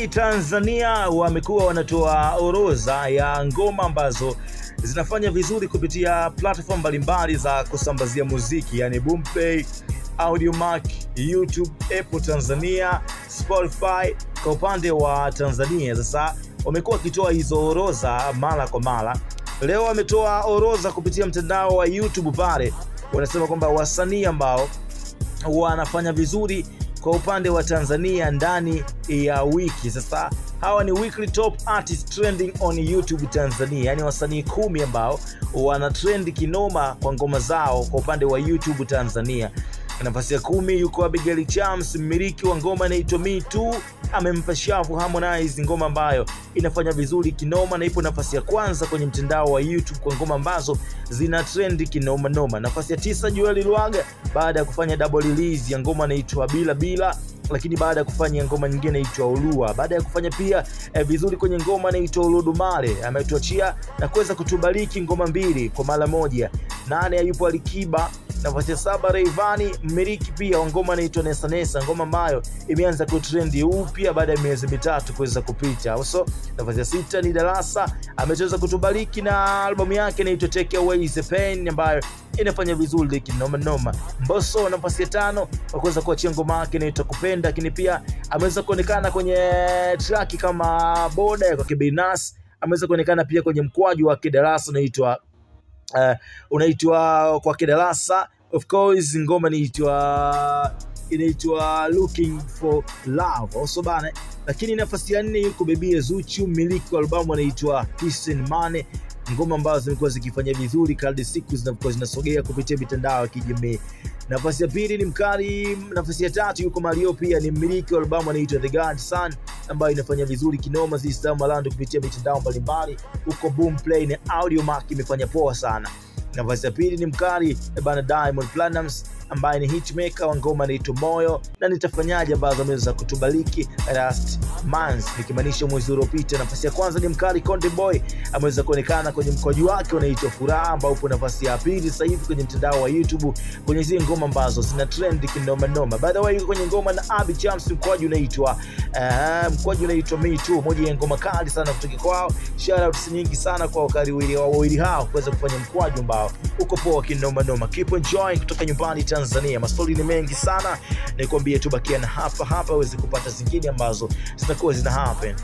Tanzania wamekuwa wanatoa orodha ya ngoma ambazo zinafanya vizuri kupitia platform mbalimbali za kusambazia muziki, yani Boomplay, Audiomack, YouTube, Apple Tanzania, Spotify kwa upande wa Tanzania. Sasa wamekuwa wakitoa hizo orodha mara kwa mara. Leo wametoa orodha kupitia mtandao wa YouTube pale. Wanasema kwamba wasanii ambao wanafanya vizuri kwa upande wa Tanzania ndani ya wiki. Sasa hawa ni weekly top artists trending on YouTube Tanzania, yani wasanii 10 ambao wana trend kinoma kwa ngoma zao kwa upande wa YouTube Tanzania. Nafasi ya 10 yuko Abigail Chams, mmiliki wa ngoma inaitwa Me Too, amempa shavu Harmonize, ngoma ambayo inafanya vizuri kinoma na ipo nafasi ya kwanza kwenye mtandao wa YouTube kwa ngoma ambazo zina trend kinoma noma. Nafasi ya 9 Joel Lwaga, baada ya kufanya double release ya ngoma inaitwa Bila Bila, lakini baada ya kufanya ngoma nyingine inaitwa Olua, baada ya kufanya pia vizuri kwenye ngoma inaitwa Olodumare, ametuachia na kuweza kutubariki ngoma 2 kwa mara moja. 8 yupo Alikiba. Nafasi ya 7 Rayvanny, mmiliki pia wa ngoma inaitwa Nesa Nesa, ngoma ambayo imeanza kutrend upya baada ya miezi 3 kuweza kupita. Also, nafasi ya 6 ni Darasa, ameweza kutubariki na albamu yake inaitwa Take Away the Pain ambayo inafanya vizuri kinoma noma. Mbosso nafasi ya 5 kwa kuweza kuachia ngoma yake inaitwa Kupenda, lakini pia ameweza kuonekana kwenye track kama Boda kwa Kibinas, ameweza kuonekana pia kwenye mkwaju wa Darasa unaitwa kwa Darasa, of course ngoma inaitwa Looking for Love also bana. Lakini nafasi ya 4 yuko Baby Zuchu, mmiliki wa albamu inaitwa Peace and Money, ngoma ambazo zimekuwa zikifanya vizuri kadri siku zinapokuwa zinasogea kupitia mitandao ya kijamii. Nafasi ya 2 ni Mkali. Nafasi ya 3 yuko Mario, pia ni mmiliki wa albamu inaitwa The Godson ambayo inafanya vizuri kinoma zista malando kupitia mitandao mbalimbali. Huko Boomplay na Audiomack imefanya poa sana. Nafasi ya 2 ni Mkali bana Diamond Platnumz ambaye ni hitmaker wa ngoma inaitwa Moyo na Nitafanyaje ambazo ameweza kutubariki last month, nikimaanisha mwezi uliopita. Nafasi ya 1 ni Mkali Konde Boy, ameweza kuonekana kwenye mkwaju wake unaitwa Furaha ambao upo nafasi ya 2 sasa hivi kwenye mtandao wa YouTube kwenye zile ngoma ambazo zina trend kinoma noma. By the way, yuko kwenye ngoma na Abi Chams, mkwaju unaitwa Me Too, moja ya ngoma kali sana kutoka kwao. Shout out nyingi sana kwa wawili hao kuweza kufanya mkwaju ambao uko poa kinoma noma. Keep enjoying kutoka nyumbani Tanzania. Mastori ni mengi sana, nikwambie tu bakia na hapa uweze kupata zingine ambazo zitakuwa zina happen.